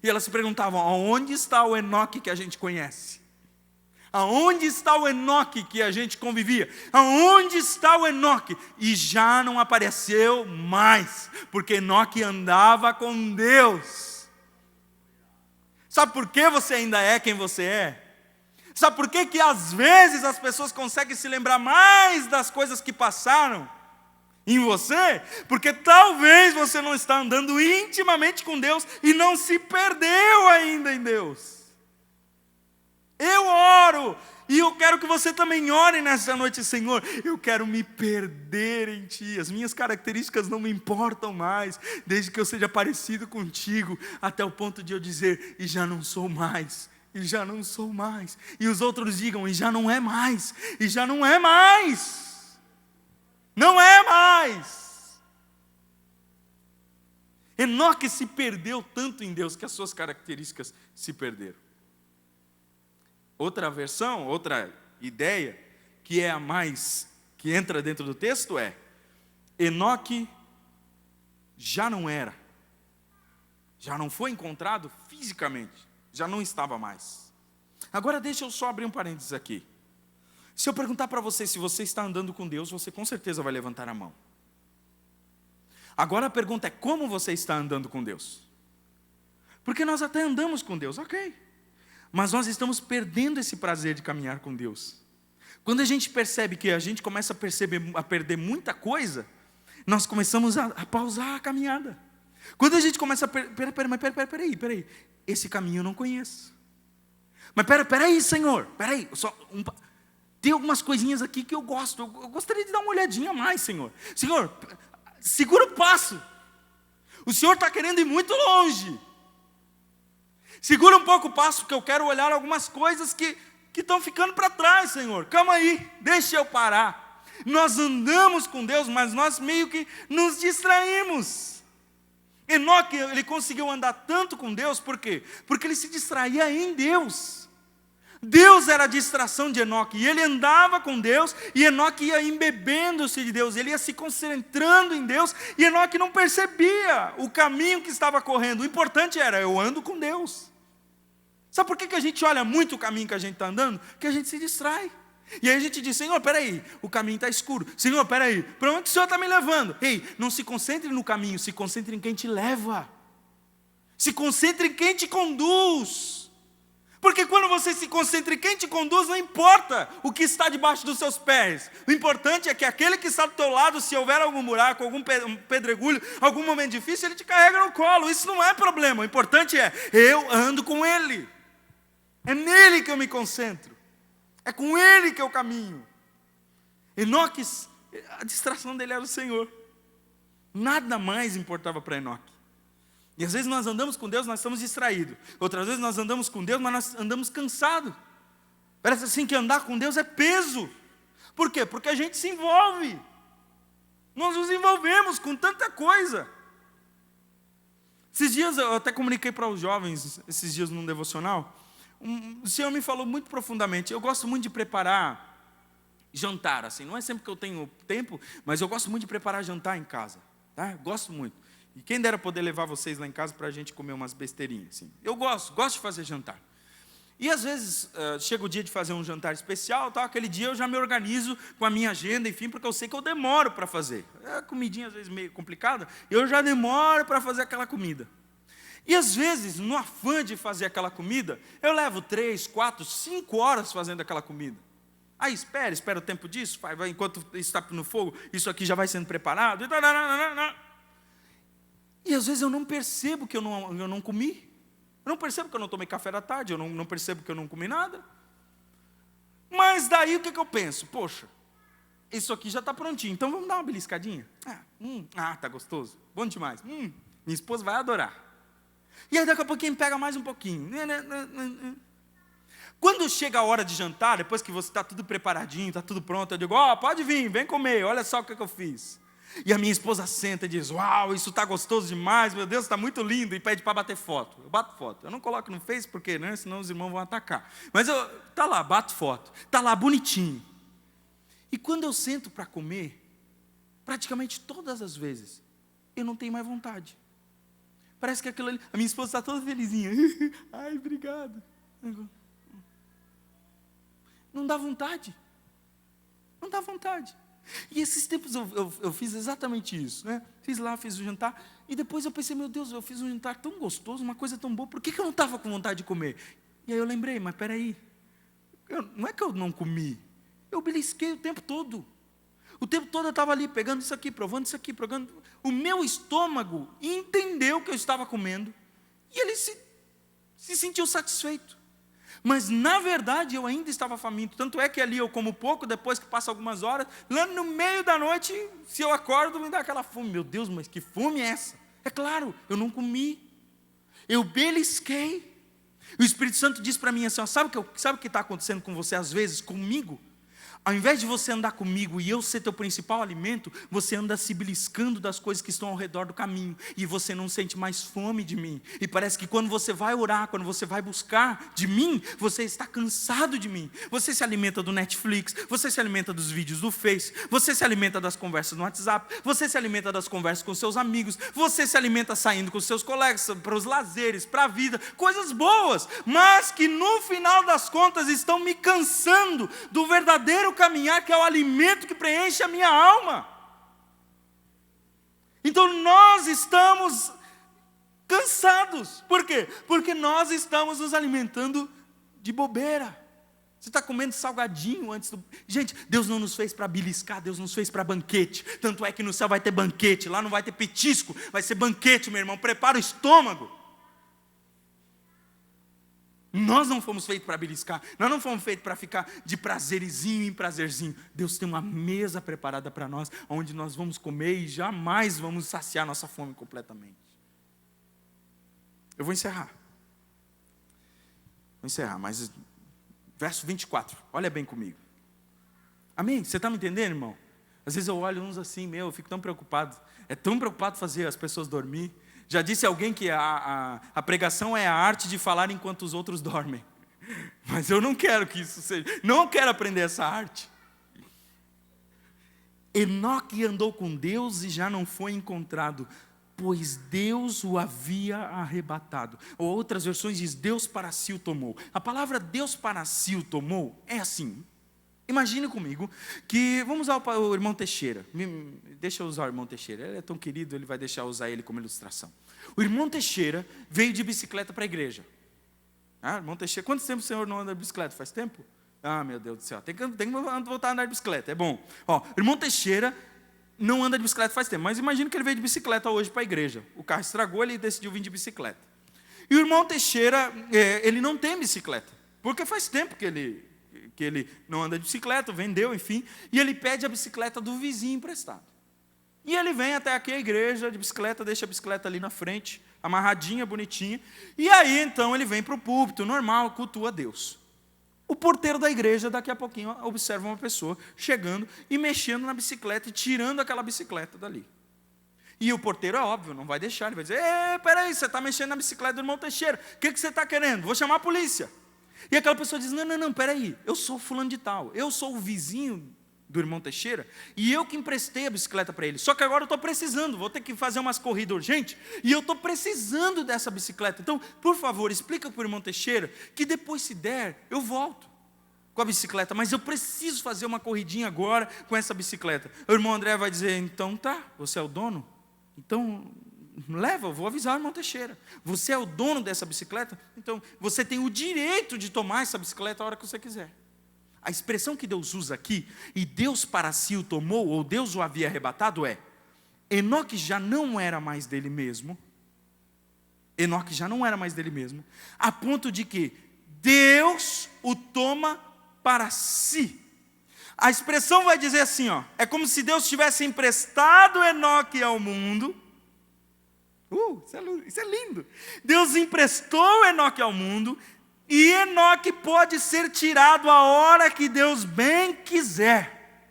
E elas se perguntavam, aonde está o Enoque que a gente conhece? Aonde está o Enoque que a gente convivia? Aonde está o Enoque? E já não apareceu mais, porque Enoque andava com Deus. Sabe por que você ainda é quem você é? Sabe por que às vezes as pessoas conseguem se lembrar mais das coisas que passaram em você? Porque talvez você não está andando intimamente com Deus e não se perdeu ainda em Deus. Eu oro, e eu quero que você também ore nessa noite: Senhor, eu quero me perder em Ti, as minhas características não me importam mais, desde que eu seja parecido contigo, até o ponto de eu dizer: e já não sou mais, e já não sou mais, e os outros digam: e já não é mais, e já não é mais, não é mais. Enoque se perdeu tanto em Deus que as suas características se perderam. Outra versão, outra ideia, que é a mais, que entra dentro do texto é: Enoque já não era, já não foi encontrado fisicamente, já não estava mais. Agora deixa eu só abrir um parênteses aqui. Se eu perguntar para você se você está andando com Deus, você com certeza vai levantar a mão. Agora a pergunta é: como você está andando com Deus? Porque nós até andamos com Deus, ok, mas nós estamos perdendo esse prazer de caminhar com Deus. Quando a gente percebe que a gente começa a perder muita coisa, nós começamos a pausar a caminhada. Quando a gente começa a peraí, esse caminho eu não conheço. Mas peraí, Senhor, tem algumas coisinhas aqui que eu gosto, eu gostaria de dar uma olhadinha a mais, Senhor. Senhor, segura o passo. O Senhor está querendo ir muito longe. Segura um pouco o passo, porque eu quero olhar algumas coisas que estão ficando para trás, Senhor. Calma aí, deixa eu parar. Nós andamos com Deus, mas nós meio que nos distraímos. Enoque, ele conseguiu andar tanto com Deus, por quê? Porque ele se distraía em Deus. Deus era a distração de Enoque, e ele andava com Deus, e Enoque ia embebendo-se de Deus, ele ia se concentrando em Deus, e Enoque não percebia o caminho que estava correndo. O importante era: eu ando com Deus. Sabe por que a gente olha muito o caminho que a gente está andando? Porque a gente se distrai. E aí a gente diz: Senhor, peraí, o caminho está escuro. Senhor, peraí, para onde o Senhor está me levando? Ei, não se concentre no caminho, se concentre em quem te leva. Se concentre em quem te conduz. Porque quando você se concentra em quem te conduz, não importa o que está debaixo dos seus pés. O importante é que aquele que está do teu lado, se houver algum buraco, algum pedregulho, algum momento difícil, ele te carrega no colo. Isso não é problema. O importante é: eu ando com ele. É nele que eu me concentro. É com ele que eu caminho. Enoque, a distração dele era o Senhor. Nada mais importava para Enoque. E às vezes nós andamos com Deus, nós estamos distraídos. Outras vezes nós andamos com Deus, mas nós andamos cansados. Parece assim que andar com Deus é peso. Por quê? Porque a gente se envolve. Nós nos envolvemos com tanta coisa. Esses dias eu até comuniquei para os jovens, esses dias num devocional, o Senhor me falou muito profundamente. Eu gosto muito de preparar jantar, assim, não é sempre que eu tenho tempo, mas eu gosto muito de preparar jantar em casa, tá? Gosto muito. E quem dera poder levar vocês lá em casa para a gente comer umas besteirinhas, assim. Eu gosto de fazer jantar. E às vezes chega o dia de fazer um jantar especial, tá? Aquele dia eu já me organizo com a minha agenda, enfim, porque eu sei que eu demoro para fazer. É comidinha às vezes meio complicada, eu já demoro para fazer aquela comida. E às vezes, no afã de fazer aquela comida, eu levo 3, 4, 5 horas fazendo aquela comida. Aí espera o tempo disso, vai, enquanto está no fogo, isso aqui já vai sendo preparado. E às vezes eu não percebo que eu não comi. Eu não percebo que eu não tomei café da tarde, eu não percebo que eu não comi nada. Mas daí o que eu penso? Poxa, isso aqui já está prontinho, então vamos dar uma beliscadinha? Tá gostoso, bom demais. Minha esposa vai adorar. E aí daqui a pouquinho pega mais um pouquinho. Quando chega a hora de jantar, depois que você está tudo preparadinho, está tudo pronto, eu digo: pode vir, vem comer, olha só o que eu fiz. E a minha esposa senta e diz: uau, isso está gostoso demais, meu Deus, está muito lindo, e pede para bater foto. Eu bato foto, eu não coloco no Face porque, né, senão os irmãos vão atacar. Mas tá lá, bato foto, tá lá bonitinho. E quando eu sento para comer, praticamente todas as vezes, eu não tenho mais vontade. Parece que aquilo ali, a minha esposa está toda felizinha. Ai, obrigado. Não dá vontade. Não dá vontade. E esses tempos eu fiz exatamente isso, né? Fiz o jantar, e depois eu pensei: meu Deus, eu fiz um jantar tão gostoso, uma coisa tão boa, por que eu não estava com vontade de comer? E aí eu lembrei: mas peraí, não é que eu não comi, eu belisquei o tempo todo. O tempo todo eu estava ali, pegando isso aqui, provando isso aqui, provando. O meu estômago entendeu que eu estava comendo, e ele se sentiu satisfeito. Mas, na verdade, eu ainda estava faminto. Tanto é que ali eu como pouco, depois que passa algumas horas, lá no meio da noite, se eu acordo, me dá aquela fome. Meu Deus, mas que fome é essa? É claro, eu não comi. Eu belisquei. O Espírito Santo diz para mim assim, ó, sabe o que está acontecendo com você às vezes, comigo? Ao invés de você andar comigo e eu ser teu principal alimento, você anda se beliscando das coisas que estão ao redor do caminho, e você não sente mais fome de mim, e parece que quando você vai orar, quando você vai buscar de mim, você está cansado de mim. Você se alimenta do Netflix, você se alimenta dos vídeos do Face, você se alimenta das conversas no WhatsApp, você se alimenta das conversas com seus amigos, você se alimenta saindo com seus colegas, para os lazeres, para a vida, coisas boas, mas que no final das contas estão me cansando do verdadeiro caminhar, que é o alimento que preenche a minha alma. Então nós estamos cansados. Por quê? Porque nós estamos nos alimentando de bobeira. Você está comendo salgadinho antes do... Gente, Deus não nos fez para beliscar, Deus nos fez para banquete. Tanto é que no céu vai ter banquete, lá não vai ter petisco, vai ser banquete, meu irmão. Prepara o estômago. Nós não fomos feitos para beliscar, nós não fomos feitos para ficar de prazerzinho em prazerzinho. Deus tem uma mesa preparada para nós, onde nós vamos comer e jamais vamos saciar nossa fome completamente. Eu vou encerrar, mas verso 24, olha bem comigo. Amém? Você está me entendendo, irmão? Às vezes eu olho uns assim, eu fico tão preocupado. É tão preocupado fazer as pessoas dormir. Já disse alguém que a pregação é a arte de falar enquanto os outros dormem. Mas eu não quero que isso seja. Não quero aprender essa arte. Enoque andou com Deus e já não foi encontrado, pois Deus o havia arrebatado. Ou outras versões diz, Deus para si o tomou. A palavra Deus para si o tomou é assim. Imagine comigo que, vamos usar o irmão Teixeira, deixa eu usar o irmão Teixeira, ele é tão querido, ele vai deixar eu usar ele como ilustração. O irmão Teixeira veio de bicicleta para a igreja. Irmão Teixeira, quanto tempo o senhor não anda de bicicleta? Faz tempo? Meu Deus do céu, tem que voltar a andar de bicicleta, é bom. O irmão Teixeira não anda de bicicleta faz tempo, mas imagine que ele veio de bicicleta hoje para a igreja. O carro estragou, ele decidiu vir de bicicleta. E o irmão Teixeira, ele não tem bicicleta, porque faz tempo que ele não anda de bicicleta, vendeu, enfim, e ele pede a bicicleta do vizinho emprestado. E ele vem até aqui a igreja de bicicleta, deixa a bicicleta ali na frente, amarradinha, bonitinha, e aí então ele vem para o púlpito, normal, cultua a Deus. O porteiro da igreja, daqui a pouquinho, observa uma pessoa chegando e mexendo na bicicleta e tirando aquela bicicleta dali. E o porteiro, é óbvio, não vai deixar, ele vai dizer, peraí, você está mexendo na bicicleta do irmão Teixeira, o que você está querendo? Vou chamar a polícia. E aquela pessoa diz, não, peraí, eu sou fulano de tal, eu sou o vizinho do irmão Teixeira, e eu que emprestei a bicicleta para ele, só que agora eu estou precisando, vou ter que fazer umas corridas urgentes, e eu estou precisando dessa bicicleta, então, por favor, explica para o irmão Teixeira, que depois se der, eu volto com a bicicleta, mas eu preciso fazer uma corridinha agora com essa bicicleta. O irmão André vai dizer, então tá, você é o dono? Então leva, eu vou avisar o irmão Teixeira. Você é o dono dessa bicicleta? Então você tem o direito de tomar essa bicicleta a hora que você quiser. A expressão que Deus usa aqui, e Deus para si o tomou, ou Deus o havia arrebatado, é, Enoque já não era mais dele mesmo, a ponto de que Deus o toma para si. A expressão vai dizer assim, é como se Deus tivesse emprestado Enoque ao mundo. Isso é lindo. Deus emprestou Enoque ao mundo, e Enoque pode ser tirado a hora que Deus bem quiser.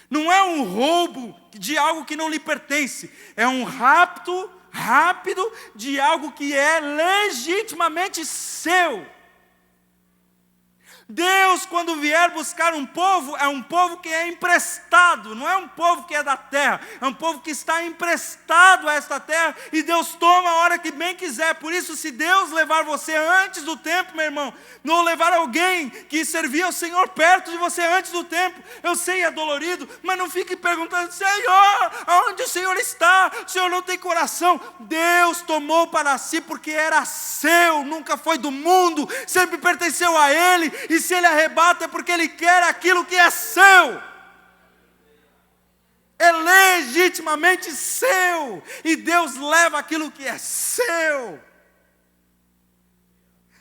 Não é um roubo de algo que não lhe pertence, é um rapto rápido de algo que é legitimamente seu. Deus, quando vier buscar um povo, é um povo que é emprestado, não é um povo que é da terra, é um povo que está emprestado a esta terra, e Deus toma a hora que bem quiser. Por isso, se Deus levar você antes do tempo, meu irmão, não levar alguém que servia ao Senhor perto de você antes do tempo, eu sei, é dolorido, mas não fique perguntando: Senhor, aonde o Senhor está? O Senhor não tem coração. Deus tomou para si porque era seu, nunca foi do mundo, sempre pertenceu a Ele. E se Ele arrebata é porque Ele quer aquilo que é seu. É legitimamente seu. E Deus leva aquilo que é seu.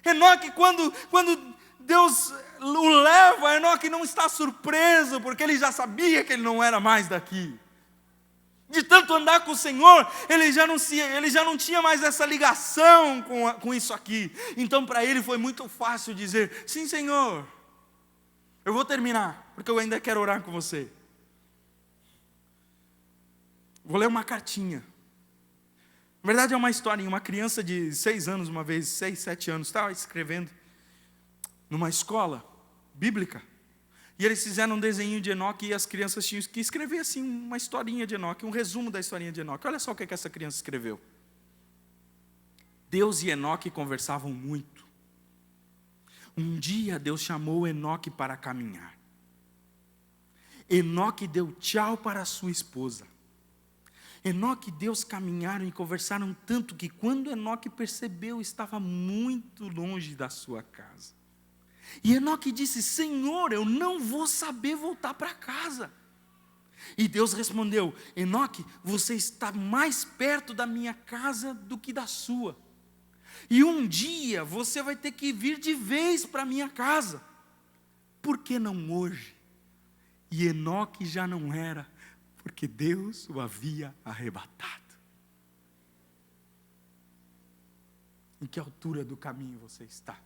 Enoque, quando Deus o leva, Enoque não está surpreso, porque ele já sabia que ele não era mais daqui. De tanto andar com o Senhor, ele já não tinha mais essa ligação com isso aqui. Então para ele foi muito fácil dizer: sim, Senhor, eu vou terminar, porque eu ainda quero orar com você. Vou ler uma cartinha. Na verdade é uma historinha. Uma criança de 6 anos, uma vez, 6, 7 anos, estava escrevendo numa escola bíblica. E eles fizeram um desenho de Enoque e as crianças tinham que escrever assim uma historinha de Enoque, um resumo da historinha de Enoque. Olha só o que essa criança escreveu. Deus e Enoque conversavam muito. Um dia Deus chamou Enoque para caminhar. Enoque deu tchau para sua esposa. Enoque e Deus caminharam e conversaram tanto que quando Enoque percebeu, estava muito longe da sua casa. E Enoque disse: Senhor, eu não vou saber voltar para casa. E Deus respondeu: Enoque, você está mais perto da minha casa do que da sua. E um dia você vai ter que vir de vez para a minha casa. Por que não hoje? E Enoque já não era, porque Deus o havia arrebatado. Em que altura do caminho você está?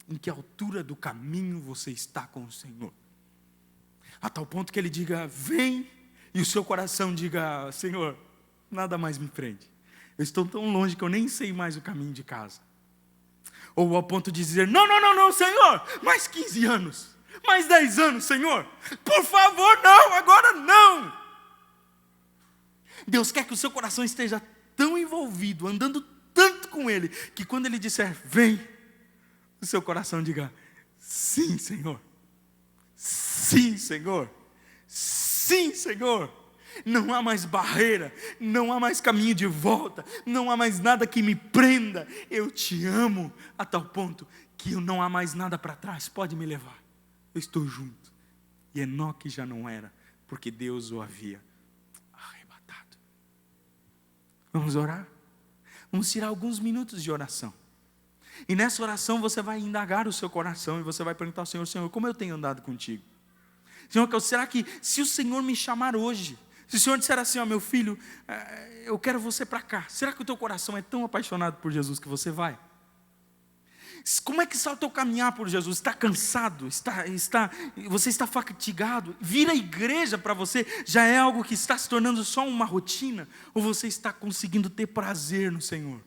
Em que altura do caminho você está com o Senhor? A tal ponto que Ele diga: vem, e o seu coração diga: Senhor, nada mais me prende. Eu estou tão longe que eu nem sei mais o caminho de casa. Ou ao ponto de dizer: não, Senhor, mais 15 anos, mais 10 anos, Senhor, por favor, não, agora não. Deus quer que o seu coração esteja tão envolvido, andando tanto com Ele, que quando Ele disser: vem, o seu coração diga: sim, Senhor, sim, Senhor, sim, Senhor. Não há mais barreira, não há mais caminho de volta, não há mais nada que me prenda. Eu te amo a tal ponto que não há mais nada para trás, pode me levar, eu estou junto. E Enoque já não era, porque Deus o havia arrebatado. Vamos orar? Vamos tirar alguns minutos de oração. E nessa oração você vai indagar o seu coração e você vai perguntar ao Senhor: Senhor, como eu tenho andado contigo? Senhor, será que se o Senhor me chamar hoje, se o Senhor disser assim: ó, meu filho, eu quero você para cá, será que o teu coração é tão apaixonado por Jesus que você vai? Como é que está o teu caminhar por Jesus? Está cansado? Você está fatigado? Vir à igreja para você já é algo que está se tornando só uma rotina? Ou você está conseguindo ter prazer no Senhor?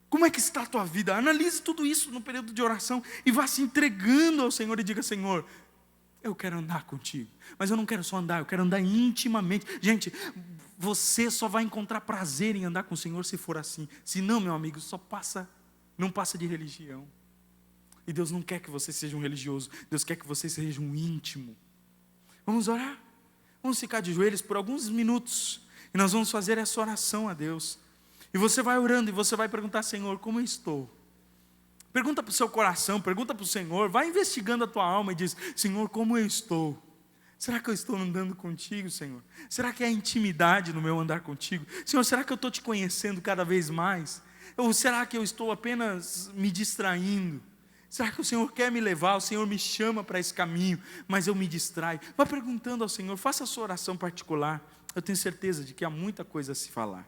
Como é que está a tua vida? Analise tudo isso no período de oração e vá se entregando ao Senhor e diga: Senhor, eu quero andar contigo, mas eu não quero só andar, eu quero andar intimamente. Gente, você só vai encontrar prazer em andar com o Senhor se for assim. Se não, meu amigo, não passa de religião. E Deus não quer que você seja um religioso, Deus quer que você seja um íntimo. Vamos orar? Vamos ficar de joelhos por alguns minutos e nós vamos fazer essa oração a Deus. E você vai orando e você vai perguntar: Senhor, como eu estou? Pergunta para o seu coração, pergunta para o Senhor, vai investigando a tua alma e diz: Senhor, como eu estou? Será que eu estou andando contigo, Senhor? Será que há intimidade no meu andar contigo? Senhor, será que eu estou te conhecendo cada vez mais? Ou será que eu estou apenas me distraindo? Será que o Senhor quer me levar? O Senhor me chama para esse caminho, mas eu me distraio? Vá perguntando ao Senhor, faça a sua oração particular. Eu tenho certeza de que há muita coisa a se falar.